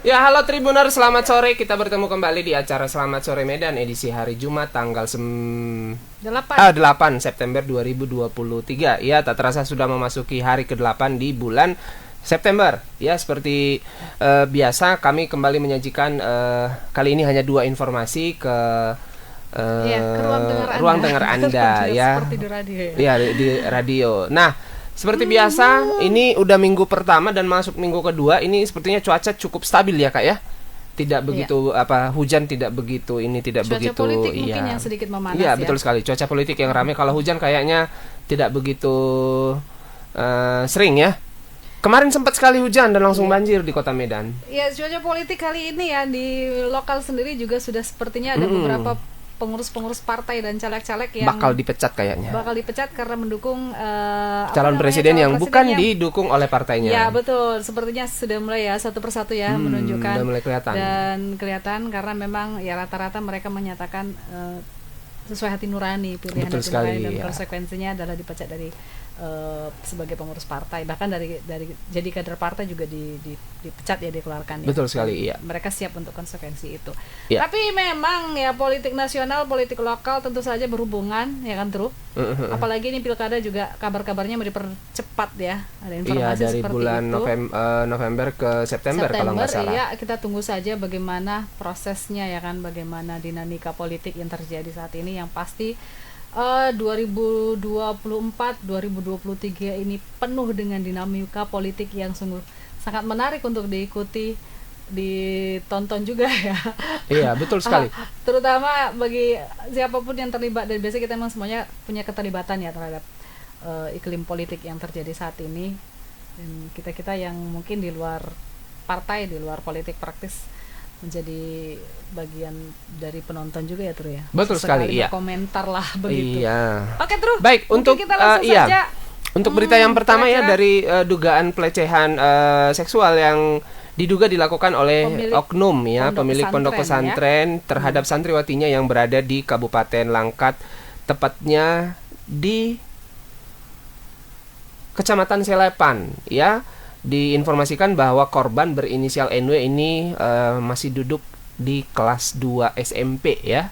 Ya, halo Tribuners, selamat sore. Kita bertemu kembali di acara Selamat Sore Medan edisi hari Jumat tanggal 8 September 2023. Ya, tak terasa sudah memasuki hari ke-8 di bulan September. Ya, seperti biasa kami kembali menyajikan kali ini hanya 2 informasi ke ke ruang dengar Anda ya. Seperti di radio ya. Iya, di radio. Nah, seperti biasa, ini udah minggu pertama dan masuk minggu kedua. Ini sepertinya cuaca cukup stabil ya, Kak ya. Tidak begitu hujan tidak begitu, ini tidak Cuaca begitu. politik mungkin yang sedikit memanas Iya, ya. betul sekali. Cuaca politik yang ramai. Kalau hujan kayaknya tidak begitu sering ya. Kemarin sempat sekali hujan dan langsung banjir di Kota Medan. Ya, cuaca politik kali ini ya di lokal sendiri juga sudah sepertinya ada beberapa pengurus-pengurus partai dan caleg-caleg yang bakal dipecat kayaknya. Bakal dipecat karena mendukung calon presiden yang bukan didukung oleh partainya. Ya, betul. Sepertinya sudah mulai ya satu persatu ya menunjukkan sudah mulai kelihatan. Dan kelihatan karena memang ya rata-rata mereka menyatakan sesuai hati nurani, pilihan betul hati sekali, nurani, dan ya. konsekuensinya adalah dipecat dari sebagai pengurus partai, bahkan dari jadi kader partai juga dipecat ya, dikeluarkan ya. Betul sekali, iya. Mereka siap untuk konsekuensi itu. Ya. Tapi memang ya politik nasional, politik lokal tentu saja berhubungan ya kan, Truk. Apalagi ini pilkada juga kabar-kabarnya mau dipercepat ya. Ada informasi dari seperti bulan itu. November ke September kalau nggak salah. Iya, kita tunggu saja bagaimana prosesnya ya kan, bagaimana dinamika politik yang terjadi saat ini. Yang pasti 2024 2023 ini penuh dengan dinamika politik yang sungguh sangat menarik untuk diikuti, ditonton juga ya. Iya, betul sekali. Terutama bagi siapapun yang terlibat, dan biasanya kita memang semuanya punya keterlibatan ya terhadap iklim politik yang terjadi saat ini. Dan kita yang mungkin di luar partai, di luar politik praktis, menjadi bagian dari penonton juga ya, Tru ya. Betul sekali, iya. Komentar lah begitu. Iya. Oke, Tru. Baik, untuk kita langsung saja. Untuk berita yang pertama ya, dari dugaan pelecehan seksual yang diduga dilakukan oleh oknum ya, pemilik pondok pesantren terhadap santriwatinya yang berada di Kabupaten Langkat, tepatnya di Kecamatan Selepan ya. Diinformasikan bahwa korban berinisial NW ini masih duduk di kelas 2 SMP ya.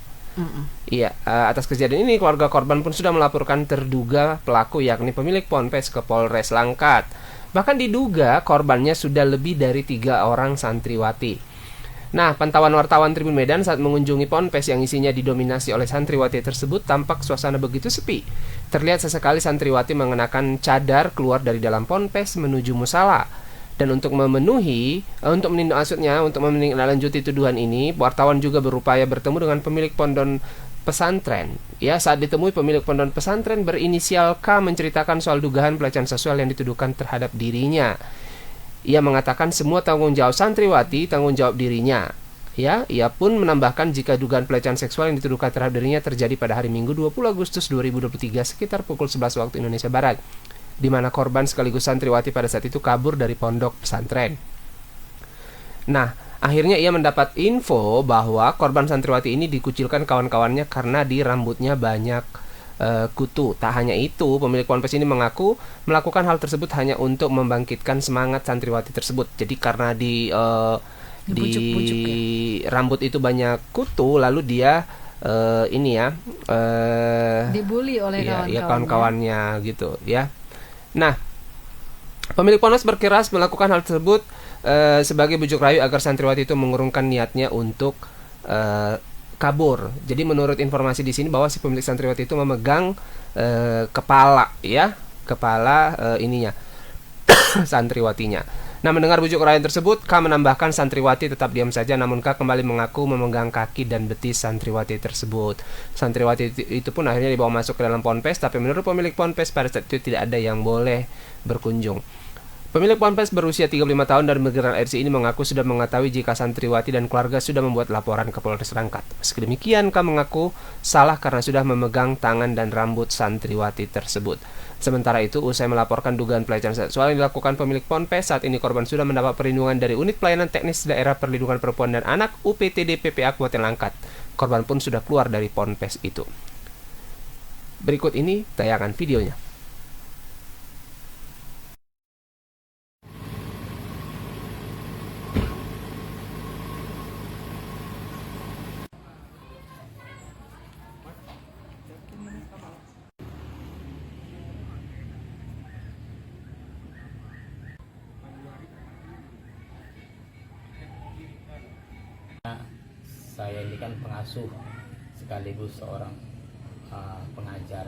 Iya, atas kejadian ini keluarga korban pun sudah melaporkan terduga pelaku yakni pemilik ponpes ke Polres Langkat. Bahkan diduga korbannya sudah lebih dari 3 orang santriwati. Nah, pantauan wartawan Tribun Medan saat mengunjungi ponpes yang isinya didominasi oleh santriwati tersebut, tampak suasana begitu sepi. Terlihat sesekali santriwati mengenakan cadar keluar dari dalam ponpes menuju musala. Dan untuk menindaklanjuti tuduhan ini, wartawan juga berupaya bertemu dengan pemilik pondok pesantren. Ya, saat ditemui, pemilik pondok pesantren berinisial K menceritakan soal dugaan pelecehan seksual yang dituduhkan terhadap dirinya. Ia mengatakan semua tanggung jawab santriwati, tanggung jawab dirinya. Ya, ia pun menambahkan jika dugaan pelecehan seksual yang dituduhkan terhadap dirinya terjadi pada hari Minggu 20 Agustus 2023 sekitar pukul 11 waktu Indonesia Barat, di mana korban sekaligus santriwati pada saat itu kabur dari pondok pesantren. Nah, akhirnya ia mendapat info bahwa korban santriwati ini dikucilkan kawan-kawannya karena di rambutnya banyak kutu. Tak hanya itu, pemilik ponpes ini mengaku melakukan hal tersebut hanya untuk membangkitkan semangat santriwati tersebut. Jadi karena di rambut itu banyak kutu, lalu dia dibully oleh kawan-kawannya gitu ya. Nah, pemilik ponpes berkeras melakukan hal tersebut sebagai bujuk rayu agar santriwati itu mengurungkan niatnya untuk kabur. Jadi menurut informasi di sini bahwa si pemilik santriwati itu memegang kepala santriwatinya. Nah, mendengar bujuk rayu tersebut, K menambahkan santriwati tetap diam saja, namun K kembali mengaku memegang kaki dan betis santriwati tersebut. Santriwati itu pun akhirnya dibawa masuk ke dalam ponpes, tapi menurut pemilik ponpes pada saat itu tidak ada yang boleh berkunjung. Pemilik ponpes berusia 35 tahun dan bergerak RC ini mengaku sudah mengetahui jika santriwati dan keluarga sudah membuat laporan ke Polres Langkat. Meski demikian, K mengaku salah karena sudah memegang tangan dan rambut santriwati tersebut. Sementara itu, usai melaporkan dugaan pelecehan seksual yang dilakukan pemilik ponpes, saat ini korban sudah mendapat perlindungan dari Unit Pelayanan Teknis Daerah Perlindungan Perempuan dan Anak UPTD PPA Kabupaten Langkat. Korban pun sudah keluar dari ponpes itu. Berikut ini tayangan videonya. saya ini kan pengasuh sekaligus seorang pengajar,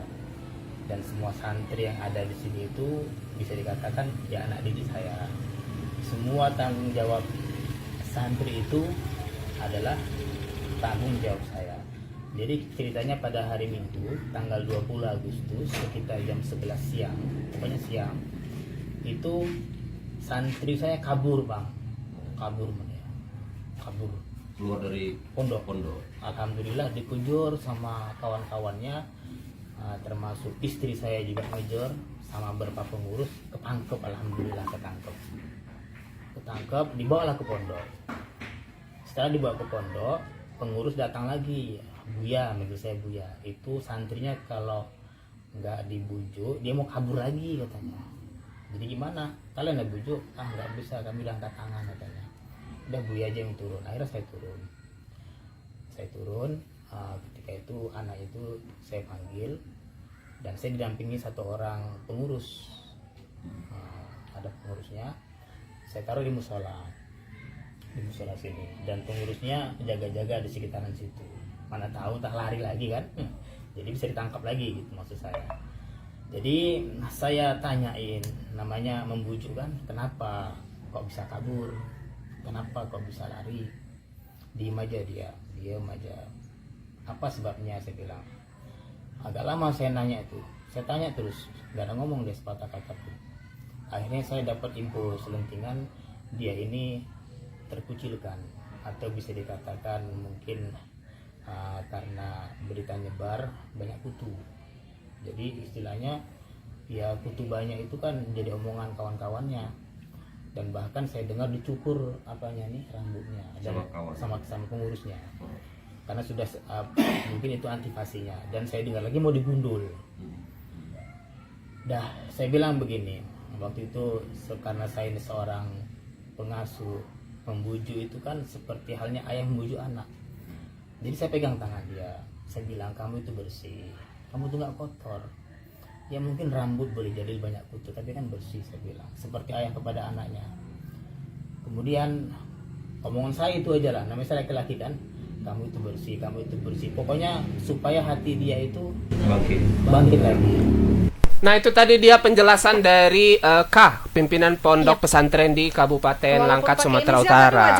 dan semua santri yang ada di sini itu bisa dikatakan ya anak didik saya. Semua tanggung jawab santri itu adalah tanggung jawab saya. Jadi ceritanya pada hari Minggu tanggal 20 Agustus sekitar jam 11 siang, pokoknya siang, itu santri saya kabur bang, kabur keluar dari pondok. pondok. Alhamdulillah dikujur sama kawan-kawannya, termasuk istri saya juga ngejar sama beberapa pengurus, ketangkep. Alhamdulillah ketangkep, dibawalah ke pondok. Setelah dibawa ke pondok, pengurus datang lagi, Buya, manggil saya Buya. Itu santrinya kalau nggak dibujuk dia mau kabur lagi katanya. Jadi gimana, kalian nggak bujuk? Nggak bisa, kami udah angkat tangan katanya. Udah Buya aja yang turun. Akhirnya saya turun. Ketika itu anak itu saya panggil dan saya didampingi satu orang pengurus. Ada pengurusnya, saya taruh di musola sini, dan pengurusnya jaga-jaga di sekitaran situ. Mana tahu tak lari lagi kan, jadi bisa ditangkap lagi gitu maksud saya. Jadi saya tanyain, namanya membujuk kan, kenapa kok bisa kabur, kenapa kok bisa lari. Diem aja dia, apa sebabnya, saya bilang. Agak lama saya nanya itu, saya tanya terus, gak ada ngomong dia sepatah kata pun. Akhirnya saya dapat info selentingan, dia ini terkucilkan, atau bisa dikatakan mungkin karena berita nyebar banyak kutu. Jadi istilahnya ya kutu banyak itu kan jadi omongan kawan-kawannya, dan bahkan saya dengar dicukur apanya nih rambutnya sama pengurusnya, karena sudah mungkin itu antivasinya, dan saya dengar lagi mau digundul. Saya bilang begini, waktu itu karena saya ini seorang pengasuh, membujuk itu kan seperti halnya ayah membujuk anak. Jadi saya pegang tangan dia, saya bilang kamu itu bersih, kamu tuh nggak kotor. Ya mungkin rambut boleh jadi banyak kutu, tapi kan bersih, saya bilang, seperti ayah kepada anaknya. Kemudian omongan saya itu aja lah, namanya saya laki-laki kan, kamu itu bersih, pokoknya supaya hati dia itu bangkit lagi. Nah, itu tadi dia penjelasan dari K, pimpinan pondok pesantren di Kabupaten Langkat, Sumatera Utara.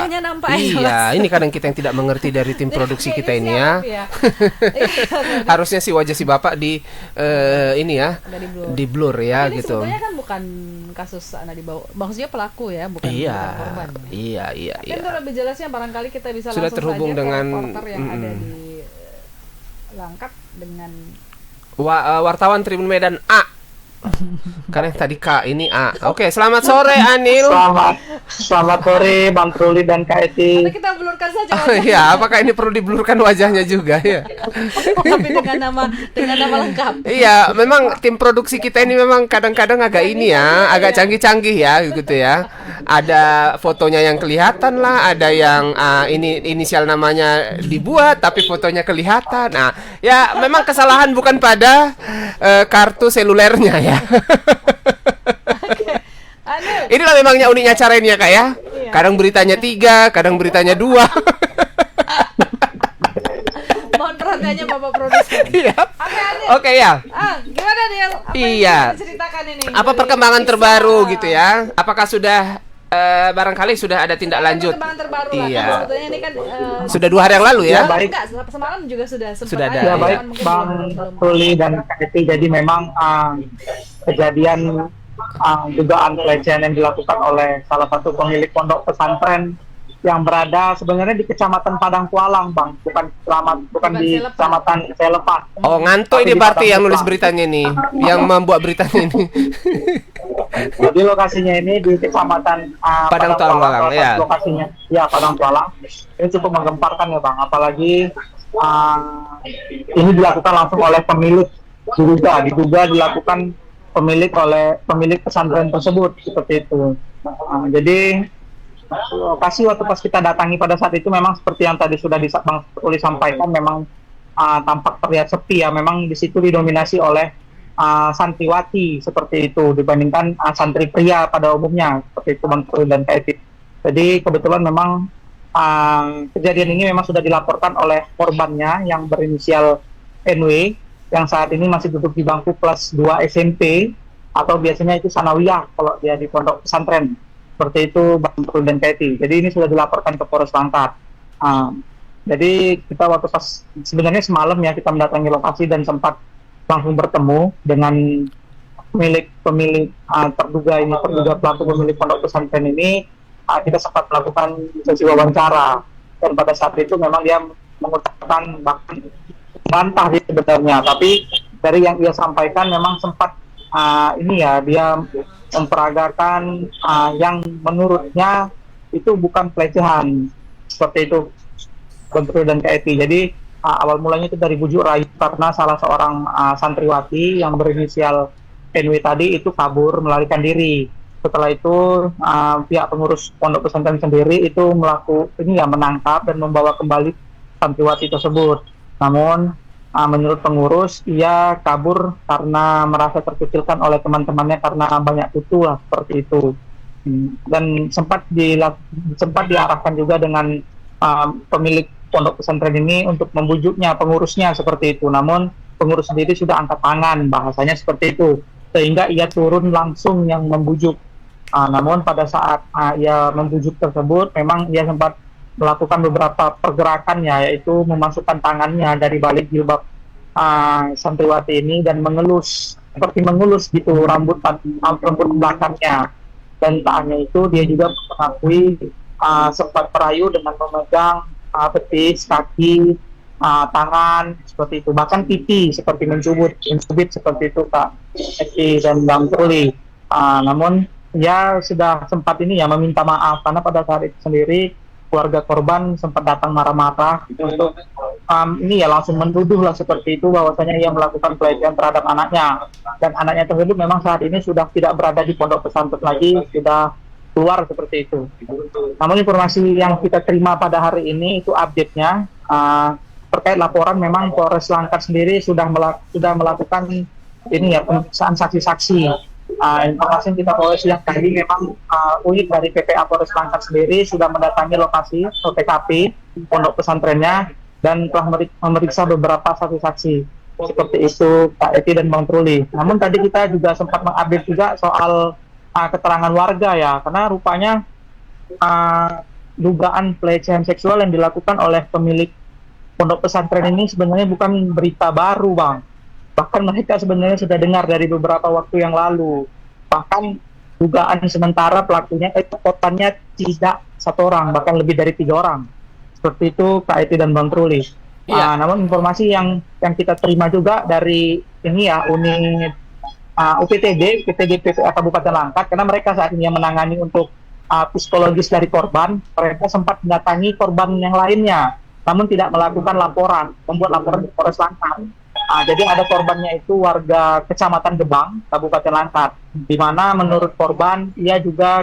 Iya, ini kadang kita yang tidak mengerti dari tim produksi kita ini ya. Harusnya si wajah si Bapak di ini ya, di blur ya ini gitu. Sebenarnya kan bukan kasus anak dibawa, maksudnya pelaku ya, bukan korban. Iya. Tapi untuk lebih jelasnya barangkali kita bisa sudah langsung terhubung saja dengan ke reporter yang ada di Langkat dengan wartawan Tribun Medan A. Karena tadi K, ini A. Oke, selamat sore Anil. Selamat sore Bang Truli dan Kak Eti. Atau kita blurkan saja wajahnya. Oh iya, apakah ini perlu diblurkan wajahnya juga ya? Tapi dengan nama lengkap. Iya, memang tim produksi kita ini memang kadang-kadang agak ini ya, agak canggih-canggih ya gitu ya. Ada fotonya yang kelihatan lah, ada yang ini inisial namanya dibuat tapi fotonya kelihatan. Nah, ya memang kesalahan bukan pada kartu selulernya ya. Inilah memangnya uniknya cara ini ya Kak ya. Iya. Kadang beritanya 3, kadang beritanya 2. Mohon perhatiannya Bapak Produser. Iya. Oke ya. Gimana nih yang diceritakan ini? Apa perkembangan terbaru gitu ya? Apakah sudah barangkali sudah ada tindak lanjut? Terbaru iya. Kan sebetulnya ini kan sudah 2 hari yang lalu ya? Baik. Enggak, semalam juga sudah ada. Ya, baik Bang Truli dan Kak Eti. Jadi memang kejadian dugaan pelecehan yang dilakukan oleh salah satu pemilik pondok pesantren yang berada sebenarnya di Kecamatan Padang Kualang, Bang, bukan di Kecamatan Selepas. Oh, ngantuk ini berarti yang nulis beritanya nih, yang membuat beritanya ini. Jadi lokasinya ini di Kecamatan Padang Kualang ya. Lokasinya ya Padang Kualang. Ini cukup menggemparkan ya, Bang, apalagi ini dilakukan langsung oleh pemilik, diduga dilakukan pemilik pesantren tersebut, seperti itu. Jadi lokasi waktu pas kita datangi pada saat itu memang seperti yang tadi sudah Bang Uli sampaikan, memang tampak terlihat sepi ya. Memang di situ didominasi oleh santriwati seperti itu dibandingkan santri pria pada umumnya, seperti itu Bang Uli dan Kak Eti. Jadi kebetulan memang kejadian ini memang sudah dilaporkan oleh korbannya yang berinisial NW, yang saat ini masih duduk di bangku kelas 2 SMP, atau biasanya itu sanawiyah kalau dia di pondok pesantren. Seperti itu Bang Trul dan Katie. Jadi ini sudah dilaporkan ke Polres Langkat. Jadi kita waktu pas sebenarnya semalam ya kita mendatangi lokasi dan sempat langsung bertemu dengan pemilik terduga pelaku pemilik pondok pesantren ini. Kita sempat melakukan sesi wawancara, dan pada saat itu memang dia mengutarakan bahkan bantah dia sebenarnya, tapi dari yang dia sampaikan memang sempat dia memperagakan yang menurutnya itu bukan pelecehan seperti itu Gontrol dan Kaeti. Jadi awal mulanya itu dari bujuk rayu karena salah seorang santriwati yang berinisial NW tadi itu kabur melarikan diri. Setelah itu pihak pengurus pondok pesantren sendiri itu menangkap dan membawa kembali santriwati tersebut. Namun menurut pengurus ia kabur karena merasa terkucilkan oleh teman-temannya karena banyak kutu lah seperti itu. Dan sempat diarahkan juga dengan pemilik pondok pesantren ini untuk membujuknya pengurusnya seperti itu. Namun pengurus sendiri sudah angkat tangan, bahasanya seperti itu, sehingga ia turun langsung yang membujuk. Namun pada saat ia membujuk tersebut, memang ia sempat melakukan beberapa pergerakan yaitu memasukkan tangannya dari balik jilbab santriwati ini dan seperti mengelus gitu rambut belakangnya. Dan tak hanya itu, dia juga mengakui sempat merayu dengan memegang betis, kaki, tangan seperti itu, bahkan pipi seperti mencubit seperti itu Kak Eki dan Bang Truli. Namun ya sudah sempat meminta maaf karena pada saat itu sendiri keluarga korban sempat datang marah-marah untuk langsung menduduh lah seperti itu bahwasanya ia melakukan pelecehan terhadap anaknya, dan anaknya tersebut memang saat ini sudah tidak berada di pondok pesantren lagi, sudah keluar seperti itu. Namun informasi yang kita terima pada hari ini itu update-nya terkait laporan, memang Polres Langkat sendiri sudah melakukan pemeriksaan saksi-saksi. Informasi yang kita peroleh siang tadi memang unit dari PPA Polres Langkat sendiri sudah mendatangi lokasi atau TKP pondok pesantrennya dan telah memeriksa beberapa saksi-saksi seperti itu Pak Eti dan Bang Truli. Namun tadi kita juga sempat mengupdate juga soal keterangan warga ya, karena rupanya dugaan pelecehan seksual yang dilakukan oleh pemilik pondok pesantren ini sebenarnya bukan berita baru Bang. Bahkan mereka sebenarnya sudah dengar dari beberapa waktu yang lalu. Bahkan dugaan sementara pelakunya korbannya tidak satu orang, bahkan lebih dari 3 orang. Seperti itu Kak Eti dan Bang Truli. Namun informasi yang kita terima juga dari unit UPTD PPA Kabupaten Langkat, karena mereka saat ini yang menangani untuk psikologis dari korban, mereka sempat mendatangi korban yang lainnya, namun tidak melakukan laporan, membuat laporan di Polres Langkat. Jadi ada korbannya itu warga Kecamatan Gebang, Kabupaten Langkat, di mana menurut korban ia juga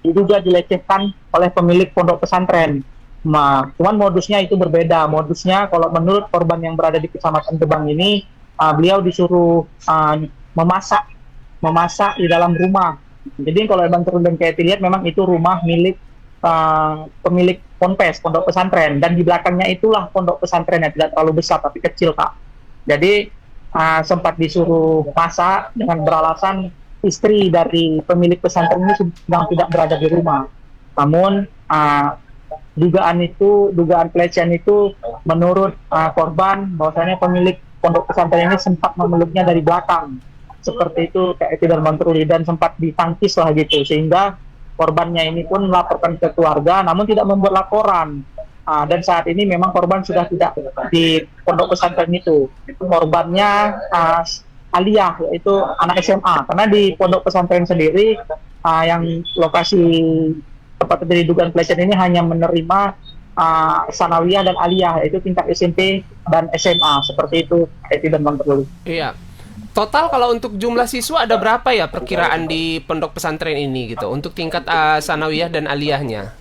diduga dilecehkan oleh pemilik pondok pesantren. Cuman modusnya itu berbeda. Modusnya kalau menurut korban yang berada di Kecamatan Gebang ini, beliau disuruh memasak di dalam rumah. Jadi kalau Bang Trul dan Kayak lihat memang itu rumah milik pemilik ponpes, pondok pesantren, dan di belakangnya itulah pondok pesantren yang tidak terlalu besar tapi kecil Kak. Jadi sempat disuruh masak dengan beralasan istri dari pemilik pesantren ini sedang tidak berada di rumah. Namun dugaan pelecehan itu menurut korban bahwasanya pemilik pondok pesantren ini sempat memeluknya dari belakang seperti itu kayak itu dan Truli, dan sempat ditangkis lah gitu, sehingga korbannya ini pun melaporkan ke keluarga namun tidak membuat laporan. Dan saat ini memang korban sudah tidak di pondok pesantren itu. Korbannya aliyah, yaitu anak SMA, karena di pondok pesantren sendiri yang lokasi tempat terjadi dugaan pelecehan ini hanya menerima sanawiyah dan aliyah, yaitu tingkat SMP dan SMA seperti itu. Itu dan Bang Truli. Iya. Total kalau untuk jumlah siswa ada berapa ya perkiraan di pondok pesantren ini gitu untuk tingkat sanawiyah dan aliyahnya?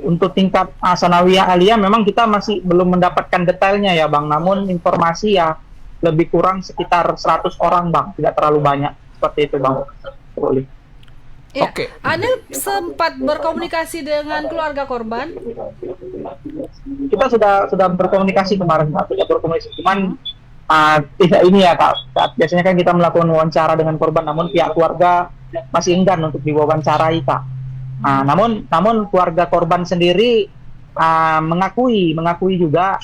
Untuk tingkat sanawiyah aliyah memang kita masih belum mendapatkan detailnya ya Bang. Namun informasi ya lebih kurang sekitar 100 orang Bang, tidak terlalu banyak seperti itu Bang. Ya, Oke. Anil sempat berkomunikasi dengan keluarga korban. Kita sudah berkomunikasi kemarin, Kak. Sudah berkomunikasi, cuman tidak ini ya, Kak. Biasanya kan kita melakukan wawancara dengan korban, namun pihak keluarga masih enggan untuk diwawancarai, Kak. Namun keluarga korban sendiri mengakui juga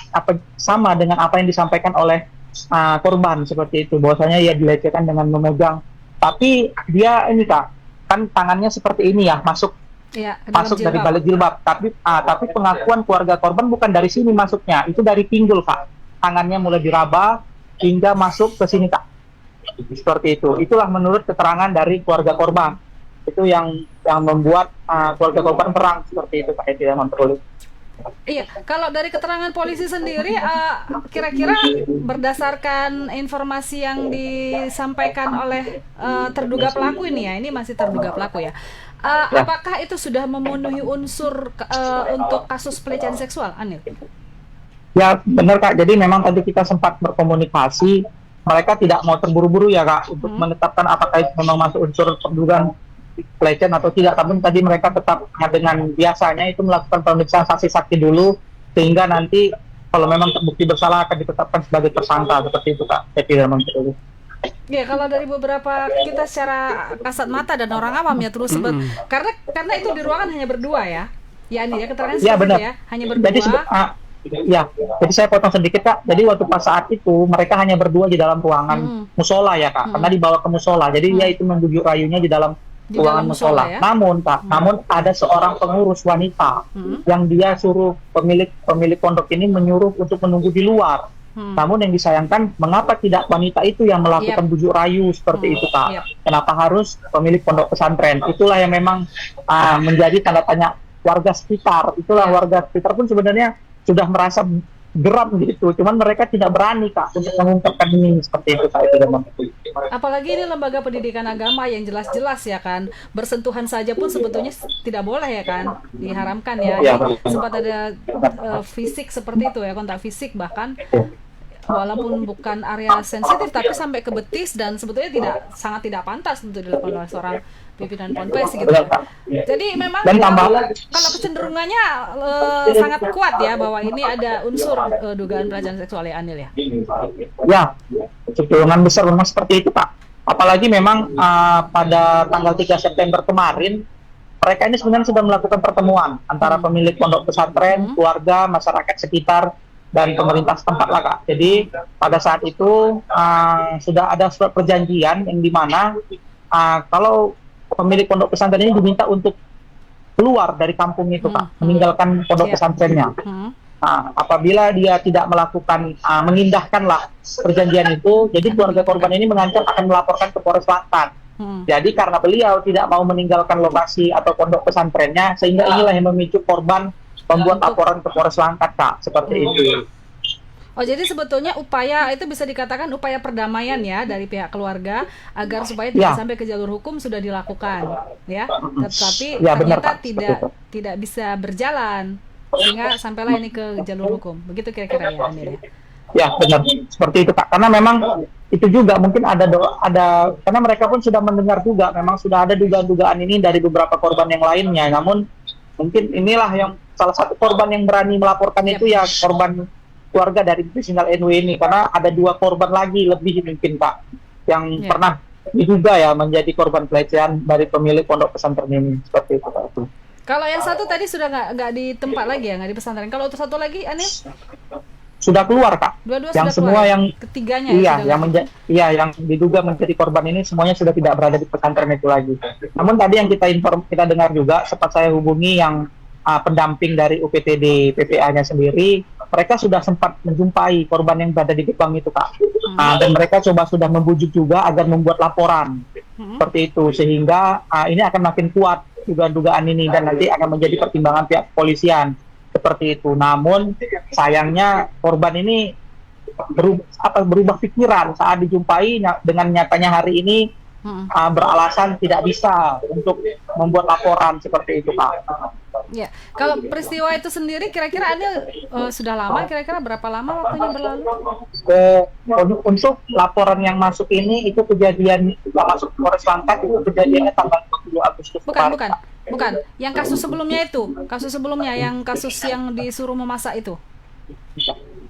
sama dengan apa yang disampaikan oleh korban seperti itu, bahwasanya ia dilecehkan dengan memegang, tapi dia ini, Kak, kan tangannya seperti ini ya, masuk dari balik jilbab, tapi pengakuan keluarga korban bukan dari sini masuknya, itu dari pinggul, Kak. Tangannya mulai diraba hingga masuk ke sini, Kak, seperti itu. Itulah menurut keterangan dari keluarga korban, itu yang membuat keluarga korban perang seperti itu, Kak, yang tidak memperoleh. Iya, kalau dari keterangan polisi sendiri, kira-kira berdasarkan informasi yang disampaikan oleh terduga pelaku ini masih terduga pelaku ya, apakah itu sudah memenuhi unsur untuk kasus pelecehan seksual, Anil? Ya benar, Kak, jadi memang tadi kita sempat berkomunikasi, mereka tidak mau terburu-buru ya, Kak, untuk menetapkan apakah itu memang masuk unsur perdugaan pelecehan atau tidak, tapi tadi mereka tetap dengan biasanya itu melakukan pemeriksaan saksi-saksi dulu, sehingga nanti kalau memang terbukti bersalah akan ditetapkan sebagai tersangka seperti itu, Kak. Saya tidak memperoleh. Ya, kalau dari beberapa kita secara kasat mata dan orang awam ya terus karena itu di ruangan hanya berdua ya ini ya keterangan ya, benar. Ya hanya berdua. Jadi saya potong sedikit, Kak. Jadi waktu pas saat itu mereka hanya berdua di dalam ruangan musola ya, Kak, karena dibawa ke musola, jadi dia itu membujuk rayunya di dalam ruangan musola. Ya? Namun ada seorang pengurus wanita yang dia suruh pemilik pondok ini menyuruh untuk menunggu di luar. Namun yang disayangkan, mengapa tidak wanita itu yang melakukan bujuk rayu seperti itu, Kak? Kenapa harus pemilik pondok pesantren? Itulah yang memang menjadi tanda tanya warga sekitar. Itulah warga sekitar pun sebenarnya sudah merasa geram gitu, cuman mereka tidak berani, Kak, untuk mengungkapkan ini seperti itu, Kak. Apalagi ini lembaga pendidikan agama yang jelas-jelas ya kan, bersentuhan saja pun sebetulnya tidak boleh ya kan, diharamkan ya. Sempat ada fisik seperti itu ya, kontak fisik bahkan, walaupun bukan area sensitif tapi sampai ke betis, dan sebetulnya sangat tidak pantas untuk dilakukan oleh seorang pimpinan ponpes gitu ya. Jadi memang kalau kecenderungannya sangat kuat ya bahwa ini ada unsur dugaan pelecehan seksual ya, Anil ya. Ya, kecenderungan besar memang seperti itu, Pak. Apalagi memang pada tanggal 3 September kemarin mereka ini sebenarnya sudah melakukan pertemuan antara pemilik pondok pesantren, keluarga, masyarakat sekitar, dan pemerintah setempat lah, Kak. Jadi pada saat itu sudah ada surat perjanjian yang dimana kalau pemilik pondok pesantren ini diminta untuk keluar dari kampung itu, Kak, meninggalkan pondok pesantrennya. Apabila dia tidak melakukan mengindahkanlah perjanjian itu, jadi keluarga korban ini mengancam akan melaporkan ke Polres Selatan. Jadi karena beliau tidak mau meninggalkan lokasi atau pondok pesantrennya, sehingga inilah yang memicu korban membuat laporan ke Polres Langkat, Kak, seperti itu. Oh, jadi sebetulnya upaya itu bisa dikatakan upaya perdamaian ya dari pihak keluarga agar supaya tidak sampai ke jalur hukum sudah dilakukan, ya. Tetapi ternyata tidak bisa berjalan sehingga sampailah ini ke jalur hukum. Begitu kira-kira ya, Amir. Ya, benar. Seperti itu, Kak. Karena memang itu juga mungkin ada karena mereka pun sudah mendengar juga memang sudah ada dugaan-dugaan ini dari beberapa korban yang lainnya. Namun mungkin inilah yang salah satu korban yang berani melaporkan itu ya korban keluarga dari single NW ini, karena ada 2 korban lagi lebih mungkin, Pak, yang pernah diduga ya menjadi korban pelecehan dari pemilik pondok pesantren ini seperti itu, Pak. Kalau yang satu tadi sudah nggak di tempat lagi ya, nggak di pesantren. Kalau untuk satu lagi, Anil? Sudah keluar, Kak. Dua-dua yang sudah semua keluar. Yang ketiganya yang diduga menjadi korban ini semuanya sudah tidak berada di pesantren itu lagi. Namun tadi yang kita dengar juga, sempat saya hubungi yang pendamping dari UPTD PPA-nya sendiri, mereka sudah sempat menjumpai korban yang berada di gerbang itu, Kak. Dan mereka sudah membujuk juga agar membuat laporan seperti itu, sehingga ini akan makin kuat dugaan ini dan nanti akan menjadi pertimbangan pihak kepolisian seperti itu. Namun sayangnya korban ini berubah pikiran saat dijumpai dengan nyatanya hari ini beralasan tidak bisa untuk membuat laporan seperti itu, Pak. Ya, kalau peristiwa itu sendiri kira-kira sudah lama, kira-kira berapa lama waktunya berlalu? Untuk laporan yang masuk ini itu kejadian masuk Polres Langkat itu kejadiannya tanggal 28 Agustus Bukan, kemarin. bukan. Yang kasus sebelumnya itu, yang kasus yang disuruh memasak itu.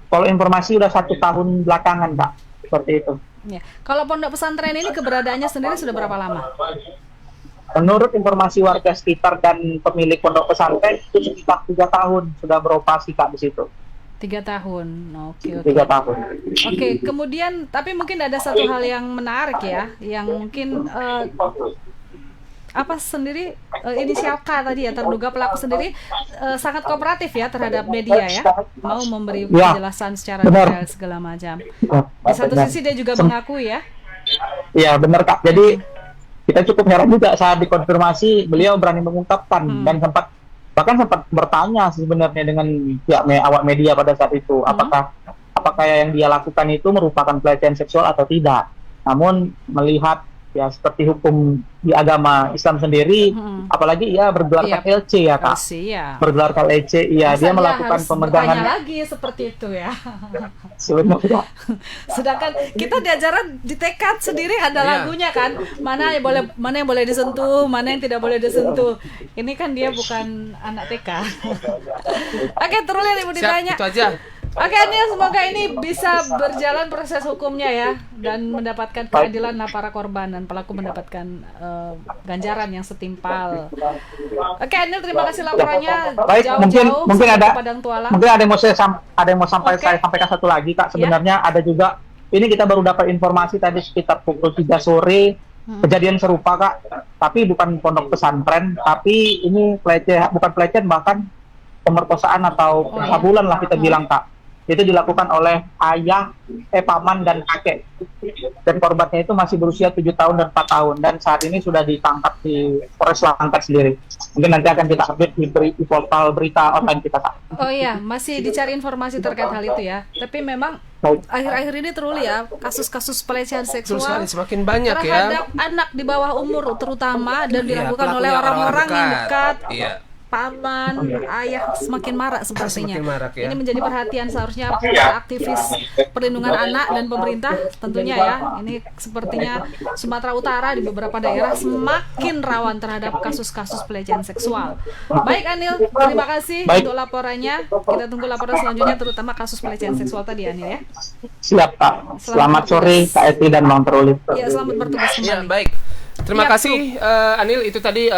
Kalau informasi udah 1 tahun belakangan, Kak, seperti itu. Ya. Kalau pondok pesantren ini keberadaannya sendiri sudah berapa lama? Menurut informasi warga sekitar dan pemilik pondok pesantren itu sekitar 3 tahun sudah beroperasi, Kak, di situ. 3 tahun. Oke. 3 tahun. Oke, kemudian tapi mungkin ada satu hal yang menarik ya, yang mungkin inisial K tadi ya, terduga pelaku sendiri sangat kooperatif ya terhadap media ya, mau memberi penjelasan secara detail segala macam. Di satu sisi dia juga mengakui ya. Iya, benar, Kak. Jadi kita cukup heran juga saat dikonfirmasi beliau berani mengungkapkan dan sempat bertanya sebenarnya dengan pihak awak media pada saat itu apakah yang dia lakukan itu merupakan pelecehan seksual atau tidak. Namun melihat ya seperti hukum di agama Islam sendiri, apalagi ia bergelarkan LC ya, Kak. Bergelarkan LC, iya, dia melakukan pemegangan lagi seperti itu ya. Sebenarnya. Sedangkan kita diajaran di TK sendiri ada lagunya kan, mana yang boleh disentuh, mana yang tidak boleh disentuh. Ini kan dia bukan anak TK. Oke, terus Ibu ditanya. Siap, itu aja. Oke, Anil, semoga ini bisa berjalan proses hukumnya ya, dan mendapatkan keadilan para korban dan pelaku mendapatkan ganjaran yang setimpal. Oke, Anil, terima kasih laporannya. Baik, jauh-jauh mungkin ada Padang Tualang. Mungkin ada yang mau saya sampaikan satu lagi, Kak. Sebenarnya ada juga, ini kita baru dapat informasi tadi sekitar pukul 3 sore kejadian serupa, Kak. Tapi bukan pondok pesantren, tapi ini bukan pelecehan, bahkan pemerkosaan atau pencabulan lah kita bilang, Kak. Itu dilakukan oleh ayah, paman dan kakek. Dan korbannya itu masih berusia 7 tahun dan 4 tahun, dan saat ini sudah ditangkap di Polres Langkat sendiri. Mungkin nanti akan kita update di portal berita online kita, Kak. Oh iya, masih dicari informasi terkait hal itu ya. Tapi memang akhir-akhir ini teruli ya kasus-kasus pelecehan seksual semakin banyak terhadap anak di bawah umur terutama, dan dilakukan oleh orang-orang yang dekat. Paman, ayah semakin marak sepertinya. Ini menjadi perhatian seharusnya para aktivis perlindungan anak dan pemerintah tentunya ya. Ini sepertinya Sumatera Utara di beberapa daerah semakin rawan terhadap kasus-kasus pelecehan seksual. Baik, Anil, terima kasih untuk laporannya. Kita tunggu laporan selanjutnya, terutama kasus pelecehan seksual tadi, Anil ya. Siap, Pak. Selamat sore, Kak Eti dan Bang Teruli. Ya, selamat bertugas kembali. Ya, baik. Terima kasih Anil, itu tadi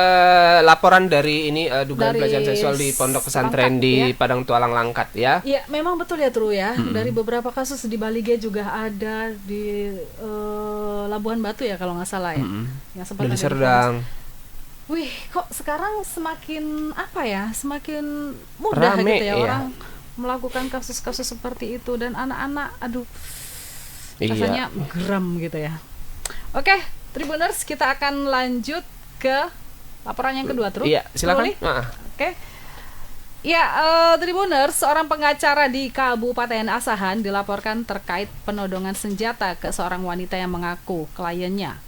laporan dari ini dugaan pelecehan seksual di pondok pesantren di Padang Tualang Langkat ya. Iya, memang betul ya, Tru ya. Dari beberapa kasus di Balige juga ada, di Labuhan Batu ya kalau nggak salah ya. Yang sempat di Serdang. Wih, kok sekarang semakin semakin mudah rame, gitu ya orang melakukan kasus-kasus seperti itu, dan anak-anak rasanya geram gitu ya. Oke, Tribuners, kita akan lanjut ke laporan yang kedua, Tru. Iya, silakan. Oke. Ya, Tribuners, seorang pengacara di Kabupaten Asahan dilaporkan terkait penodongan senjata ke seorang wanita yang mengaku kliennya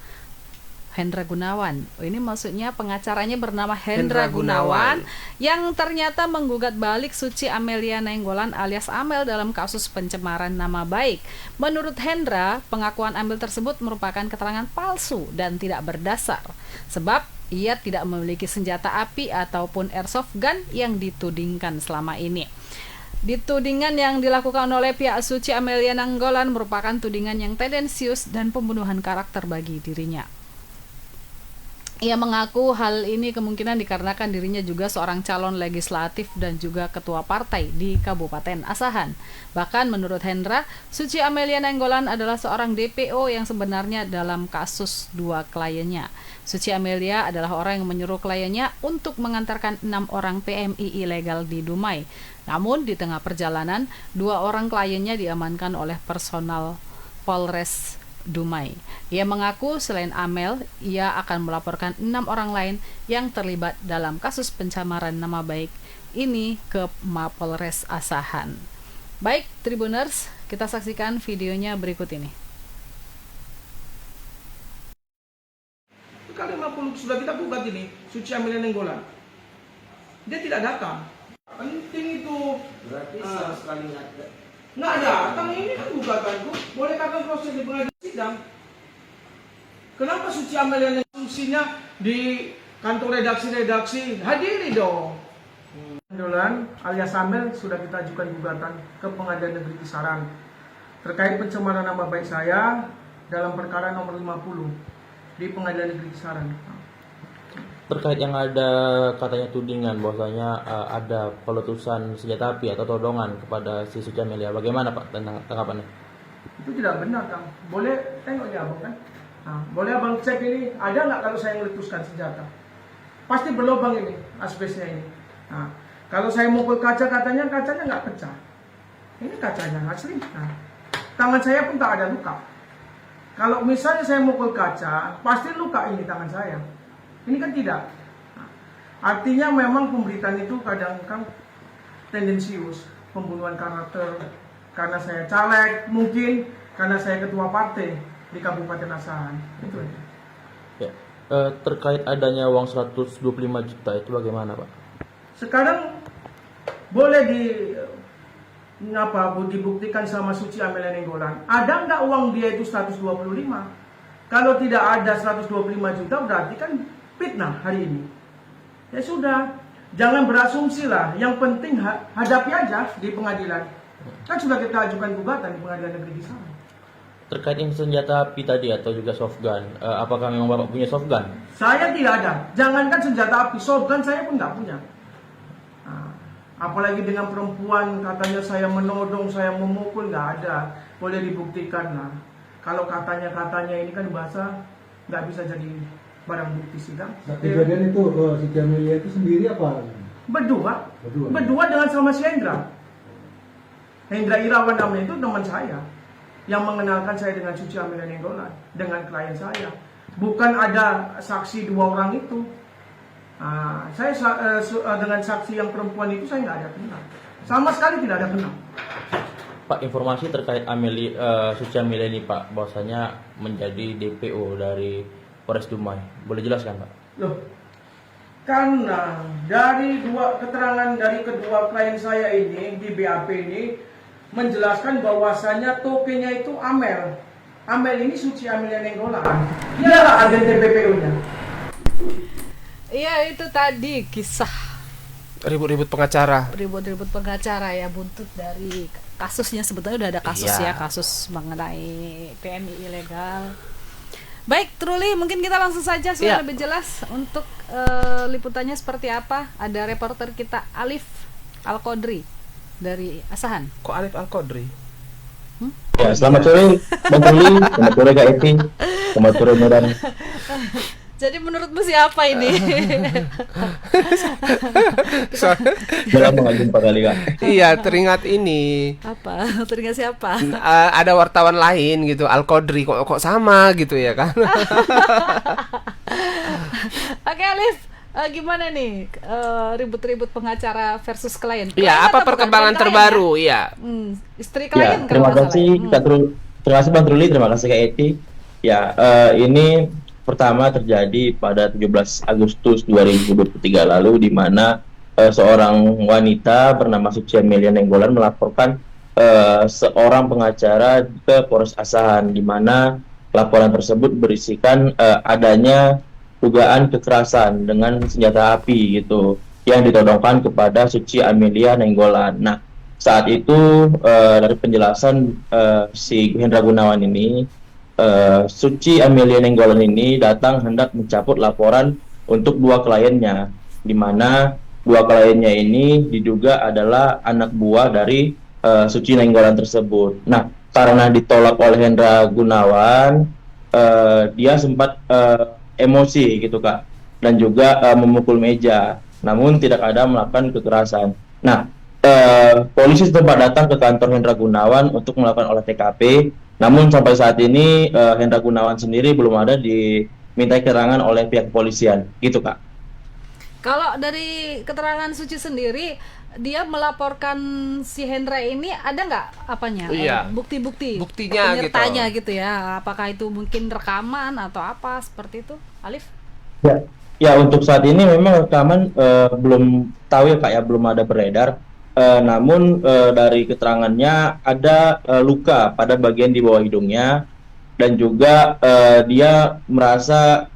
Hendra Gunawan. Ini maksudnya pengacaranya bernama Hendra Gunawan yang ternyata menggugat balik Suci Amelia Nainggolan alias Amel dalam kasus pencemaran nama baik. Menurut Hendra, pengakuan Amel tersebut merupakan keterangan palsu dan tidak berdasar, sebab ia tidak memiliki senjata api ataupun airsoft gun yang ditudingkan selama ini. Ditudingan yang dilakukan oleh pihak Suci Amelia Nainggolan merupakan tudingan yang tendensius dan pembunuhan karakter bagi dirinya. Ia mengaku hal ini kemungkinan dikarenakan dirinya juga seorang calon legislatif dan juga ketua partai di Kabupaten Asahan. Bahkan menurut Hendra, Suci Amelia Nainggolan adalah seorang DPO yang sebenarnya dalam kasus 2 kliennya. Suci Amelia adalah orang yang menyuruh kliennya untuk mengantarkan 6 orang PMI ilegal di Dumai. Namun di tengah perjalanan, 2 orang kliennya diamankan oleh personal Polres Dumai. Ia mengaku selain Amel, ia akan melaporkan 6 orang lain yang terlibat dalam kasus pencemaran nama baik ini ke Mapolres Asahan. Baik, Tribuners, kita saksikan videonya berikut ini. Kali 50 sudah kita gugat ini, Suci Amelia Nainggolan. Dia tidak datang. Penting itu. Berarti sama sekali nggak ada. Nggak datang, ini kan gugatanku. Boleh katakan proses di pengadilan sidang. Kenapa Suci Amelia Nainggolan fungsinya di kantor redaksi-redaksi, hadiri dong. Dolan alias Amel sudah kita ajukan gugatan ke Pengadilan Negeri Kisaran terkait pencemaran nama baik saya dalam perkara nomor 50 di Pengadilan Negeri Kisaran. Terkait yang ada katanya tudingan bahwasanya ada peletusan senjata api atau todongan kepada si Suci Amelia, bagaimana Pak tentang tanggapannya? Itu tidak benar, Kang. Boleh tengok ya, Abang kan? Nah, boleh Abang cek ini, ada nggak kalau saya meletuskan senjata? Pasti berlubang ini, asbesnya ini. Nah, kalau saya mukul kaca, katanya kacanya nggak pecah. Ini kacanya asli. Nah, tangan saya pun tak ada luka. Kalau misalnya saya mukul kaca, pasti luka ini tangan saya. Ini kan tidak. Nah, artinya memang pemberitaan itu kadang kan tendensius, pembunuhan karakter. Karena saya caleg, mungkin karena saya ketua partai di Kabupaten Asahan. Itu aja. Ya. Terkait adanya uang 125 juta itu bagaimana Pak? Sekarang boleh dibuktikan sama Suci Amelia Nainggolan. Ada nggak uang dia itu 125? Kalau tidak ada 125 juta berarti kan fitnah hari ini. Ya sudah, jangan berasumsi lah. Yang penting hadapi aja di pengadilan. Kan sudah kita ajukan gugatan di Pengadilan Negeri Kisaran. Terkait yang senjata api tadi atau juga soft gun, apakah memang Bapak punya soft gun? Saya tidak ada. Jangankan senjata api, shotgun saya pun nggak punya. Nah, apalagi dengan perempuan katanya saya menodong, saya memukul, nggak ada. Boleh dibuktikan lah. Kalau katanya ini kan bahasa nggak bisa jadi barang bukti sidang. Saat kejadian itu Siti Amelia itu sendiri apa? Berdua dengan sama si Hendra Irawan namanya itu teman saya yang mengenalkan saya dengan Suci Amelia Nainggolan, dengan klien saya. Bukan ada saksi dua orang itu. Nah, saya dengan saksi yang perempuan itu saya nggak ada kenal, sama sekali tidak ada kenal. Pak, informasi terkait Suci Amelia ini Pak, bahwasanya menjadi DPO dari Polres Dumai, boleh jelaskan Pak? Loh, karena dari keterangan dari kedua klien saya ini di BAP ini menjelaskan bahwasanya tokenya itu Amel. Amel ini Suci Amelia Nainggolan. Dialah agen TPPU-nya. Iya, itu tadi kisah Ribut-ribut pengacara. Ribut-ribut pengacara ya, buntut dari kasusnya. Sebetulnya udah ada kasus ya, kasus mengenai PMI ilegal. Baik, Truli, mungkin kita langsung saja supaya lebih jelas untuk liputannya seperti apa. Ada reporter kita Alif Al-Qodri dari Asahan. Kok Alif Al-Qodri? Ya, selamat sore Bang Truli, selamat sore Kak Eti, selamat sore Medan. Jadi menurutmu siapa ini? Dalam mengajukan kali Kak. Iya, teringat ini. Apa? Teringat siapa? Ada wartawan lain gitu, Al-Qodri, kok sama gitu ya kan? Oke, Alif, gimana nih ribut-ribut pengacara versus klien? Iya, apa perkembangan terbaru? Iya. Istri klien. Ya, terima kasih Kak Truli, terima kasih Bang Truli, terima kasih Kak Eti. Ya, ini pertama terjadi pada 17 Agustus 2023 lalu, di mana seorang wanita bernama Suci Amelia Nainggolan melaporkan seorang pengacara ke Polres Asahan, di mana laporan tersebut berisikan adanya dugaan kekerasan dengan senjata api gitu yang ditodongkan kepada Suci Amelia Nainggolan. Nah, saat itu dari penjelasan si Hendra Gunawan ini, Suci Amelia Nainggolan ini datang hendak mencabut laporan untuk dua kliennya, di mana dua kliennya ini diduga adalah anak buah dari Suci Nainggolan tersebut. Nah, karena ditolak oleh Hendra Gunawan, dia sempat emosi gitu Kak, dan juga memukul meja, namun tidak ada melakukan kekerasan. Nah, polisi sempat datang ke kantor Hendra Gunawan untuk melakukan olah TKP. Namun sampai saat ini Hendra Gunawan sendiri belum ada diminta keterangan oleh pihak kepolisian, gitu Kak. Kalau dari keterangan Suci sendiri, dia melaporkan si Hendra ini ada nggak apanya? Iya. Bukti-bukti, Buktinya penyertanya gitu ya? Apakah itu mungkin rekaman atau apa seperti itu, Alif? Ya untuk saat ini memang rekaman belum tahu ya Kak ya, belum ada beredar. Namun dari keterangannya ada luka pada bagian di bawah hidungnya, dan juga dia merasa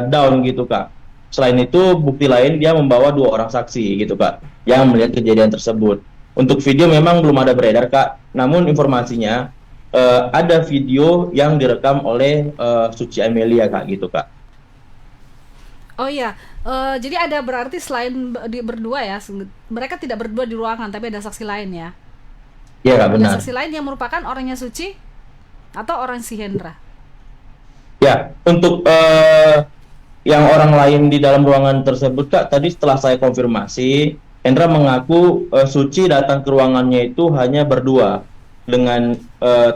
down gitu Kak. selain itu bukti lain dia membawa 2 orang saksi gitu Kak yang melihat kejadian tersebut. Untuk video memang belum ada beredar Kak, namun informasinya ada video yang direkam oleh Suci Amelia Kak gitu Kak. Oh iya, jadi ada berarti selain berdua ya, mereka tidak berdua di ruangan, tapi ada saksi lain ya? Iya Kak, benar. Ada saksi lain yang merupakan orangnya Suci atau orang si Hendra? Ya, untuk yang orang lain di dalam ruangan tersebut Kak, tadi setelah saya konfirmasi, Hendra mengaku Suci datang ke ruangannya itu hanya berdua dengan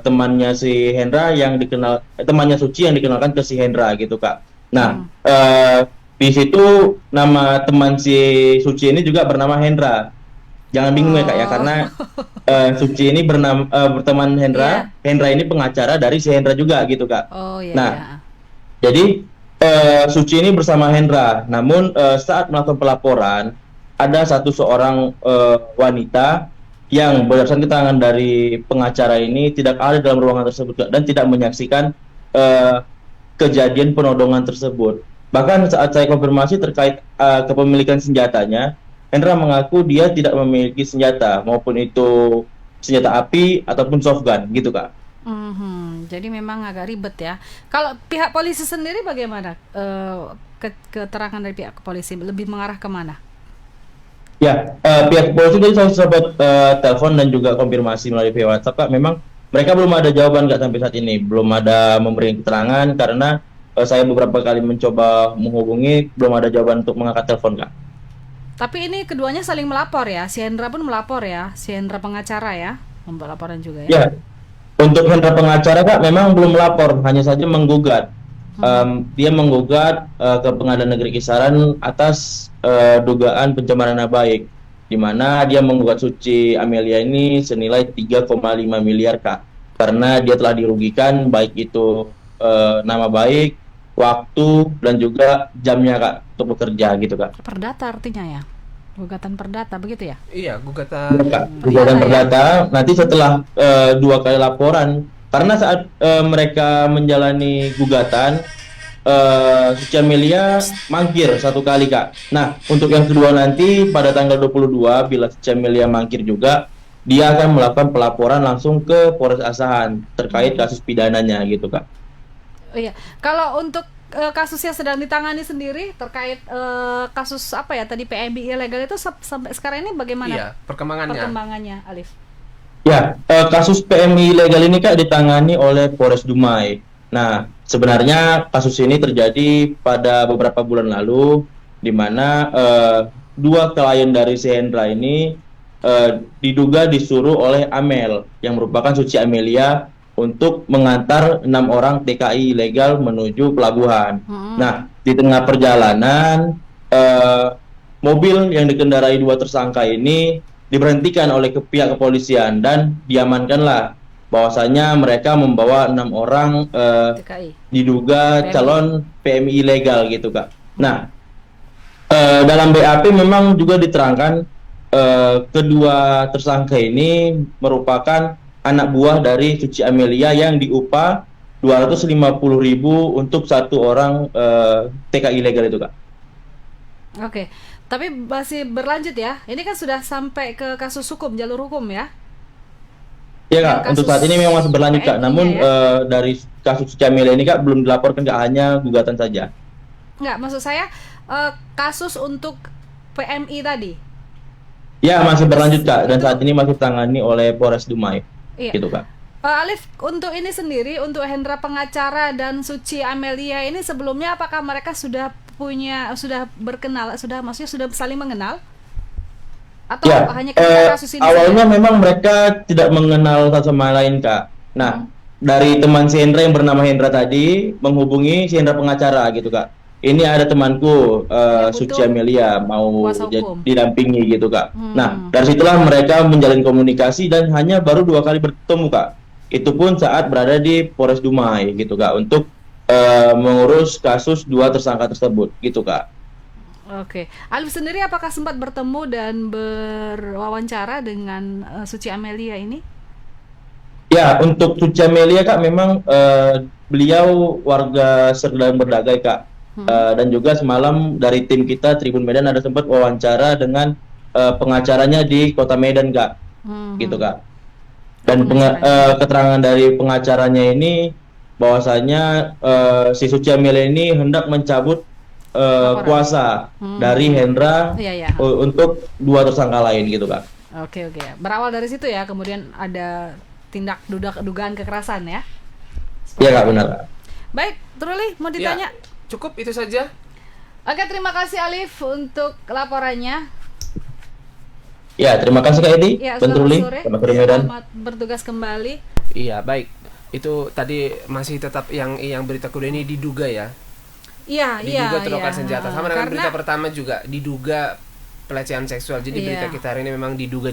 temannya si Hendra yang dikenal, temannya Suci yang dikenalkan ke si Hendra gitu Kak. Nah, di situ nama teman si Suci ini juga bernama Hendra. Jangan bingung ya Kak ya, karena Suci ini berteman Hendra. Hendra ini pengacara dari si Hendra juga gitu Kak. Oh iya. Nah, jadi Suci ini bersama Hendra. Namun saat melakukan pelaporan, ada seorang wanita yang berdasarkan keterangan dari pengacara ini tidak ada dalam ruangan tersebut Kak, dan tidak menyaksikan kejadian penodongan tersebut. Bahkan saat saya konfirmasi terkait kepemilikan senjatanya, Hendra mengaku dia tidak memiliki senjata, maupun itu senjata api ataupun softgun gitu Kak. Jadi memang agak ribet ya. Kalau pihak polisi sendiri bagaimana? Keterangan dari pihak polisi lebih mengarah kemana? Ya, pihak polisi tadi saya sempat telepon dan juga konfirmasi melalui via WhatsApp Kak. Memang mereka belum ada jawaban Kak sampai saat ini, belum ada memberi keterangan karena saya beberapa kali mencoba menghubungi, belum ada jawaban untuk mengangkat telepon Kak. Tapi ini keduanya saling melapor ya, si Hendra pun melapor ya, si Hendra pengacara ya, membuat laporan juga ya. Ya, untuk Hendra pengacara Kak memang belum melapor, hanya saja menggugat. Dia menggugat ke Pengadilan Negeri Kisaran atas dugaan pencemaran nama baik, di mana dia menggugat Suci Amelia ini senilai 3,5 miliar Kak, karena dia telah dirugikan baik itu nama baik, waktu, dan juga jamnya Kak untuk bekerja gitu Kak. Perdata artinya ya, gugatan perdata begitu ya? Iya, gugatan Gugatan perdata. Nanti setelah 2 kali laporan, karena saat mereka menjalani gugatan, Suci Amelia mangkir 1 kali Kak. Nah, untuk yang kedua nanti pada tanggal 22 bila Suci Amelia mangkir juga, dia akan melakukan pelaporan langsung ke Polres Asahan terkait kasus pidananya gitu Kak. Oh iya, kalau untuk kasus yang sedang ditangani sendiri terkait kasus apa ya tadi PMI ilegal itu sampai sekarang ini bagaimana? Iya, perkembangannya Alif? Ya, kasus PMI ilegal ini Kak ditangani oleh Polres Dumai. Nah, sebenarnya kasus ini terjadi pada beberapa bulan lalu, di mana 2 klien dari si Hendra ini diduga disuruh oleh Amel yang merupakan Suci Amelia untuk mengantar 6 orang TKI ilegal menuju pelabuhan. Nah, di tengah perjalanan mobil yang dikendarai 2 tersangka ini diberhentikan oleh pihak kepolisian dan diamankanlah bahwasanya mereka membawa 6 orang diduga calon PMI ilegal gitu Kak. Nah, dalam BAP memang juga diterangkan kedua tersangka ini merupakan anak buah dari Suci Amelia yang diupah 250.000 untuk 1 orang TKI ilegal itu Kak. Oke, tapi masih berlanjut ya. Ini kan sudah sampai ke kasus hukum, jalur hukum ya? Iya Kak, untuk saat ini memang masih berlanjut Kak. Namun dari kasus Suci Amelia ini Kak belum dilaporkan Kak, hanya gugatan saja. Enggak, maksud saya kasus untuk PMI tadi. Ya, masih berlanjut Kak, dan saat ini masih ditangani oleh Polres Dumai. Iya. Gitu Kak. Alif, untuk ini sendiri, untuk Hendra pengacara dan Suci Amelia ini sebelumnya apakah mereka sudah berkenal, maksudnya sudah saling mengenal? Atau ya, hanya ketika kasus ini awalnya saja? Memang mereka tidak mengenal satu sama lain Kak. Nah, dari teman si Hendra yang bernama Hendra tadi menghubungi si Hendra pengacara gitu Kak. Ini ada temanku Suci Amelia mau didampingi gitu Kak. Nah, dari situlah mereka menjalin komunikasi dan hanya baru 2 kali bertemu Kak. Itu pun saat berada di Polres Dumai gitu Kak, untuk mengurus kasus 2 tersangka tersebut gitu Kak. Oke, Alif sendiri apakah sempat bertemu dan berwawancara dengan Suci Amelia ini? Ya, untuk Suci Amelia Kak memang beliau warga Serdang Berdagai Kak. Dan juga semalam dari tim kita Tribun Medan ada sempat wawancara dengan pengacaranya di Kota Medan, Kak. Gitu, Kak. Dan keterangan dari pengacaranya ini bahwasanya si Suci Amelia ini hendak mencabut kuasa dari Hendra untuk 2 tersangka lain gitu, Kak. Oke. Berawal dari situ ya, kemudian ada tindak dugaan kekerasan ya. Iya, Kak, benar, Kak. Baik, Truli mau ditanya? Ya, cukup itu saja. Oke, terima kasih Alif untuk laporannya. Ya, terima kasih Kak Edi, Ya, Truli, selamat sore Medan. Selamat bertugas kembali. Iya, baik. Itu tadi masih tetap yang berita kedua ini diduga ya. Iya. Diduga tuduhan senjata. Sama dengan Karena berita pertama juga diduga pelecehan seksual. Jadi Iya. berita kita hari ini memang diduga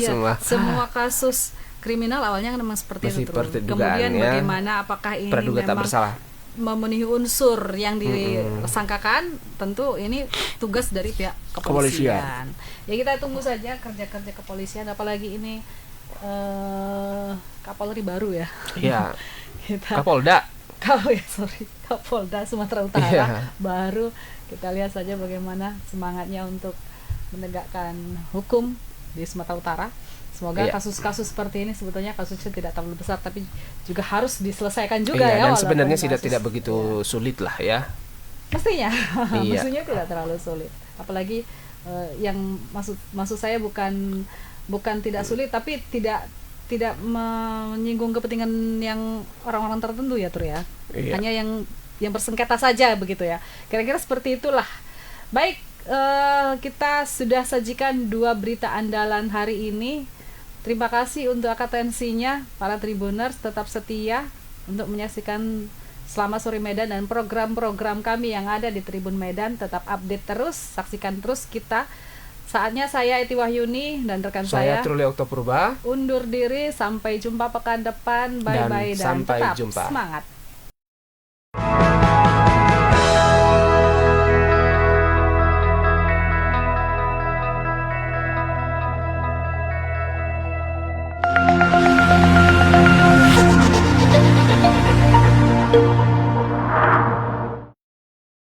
semua. Semua kasus kriminal awalnya kan memang seperti Masih itu. seperti Kemudian dugaannya, bagaimana apakah ini praduga tak memang bersalah. memenuhi unsur yang disangkakan, tentu ini tugas dari pihak kepolisian. Ya kita tunggu saja kerja-kerja kepolisian, apalagi ini Kapolri baru ya. Iya. Kita Kapolda. Kapolda Sumatera Utara Iya. baru. Kita lihat saja bagaimana semangatnya untuk menegakkan hukum di Sumatera Utara. Semoga Iya. kasus-kasus seperti ini sebetulnya kasusnya tidak terlalu besar, tapi juga harus diselesaikan juga Iya, ya. dan walaupun sebenarnya kasus- tidak begitu sulit lah ya. Mestinya, Iya. mestinya tidak terlalu sulit. Apalagi yang maksud saya bukan tidak sulit, tapi tidak menyinggung kepentingan yang orang-orang tertentu ya, Tur ya. Iya. Hanya yang bersengketa saja begitu ya. Kira-kira seperti itulah. Baik, kita sudah sajikan 2 berita andalan hari ini. Terima kasih untuk atensinya para Tribuners, tetap setia untuk menyaksikan Selamat Sore Medan dan program-program kami yang ada di Tribun Medan. Tetap update terus, saksikan terus kita. Saatnya saya Eti Wahyuni dan rekan Saya saya Truli Oktopurba. undur diri, sampai jumpa pekan depan. Bye-bye dan sampai tetap jumpa. semangat.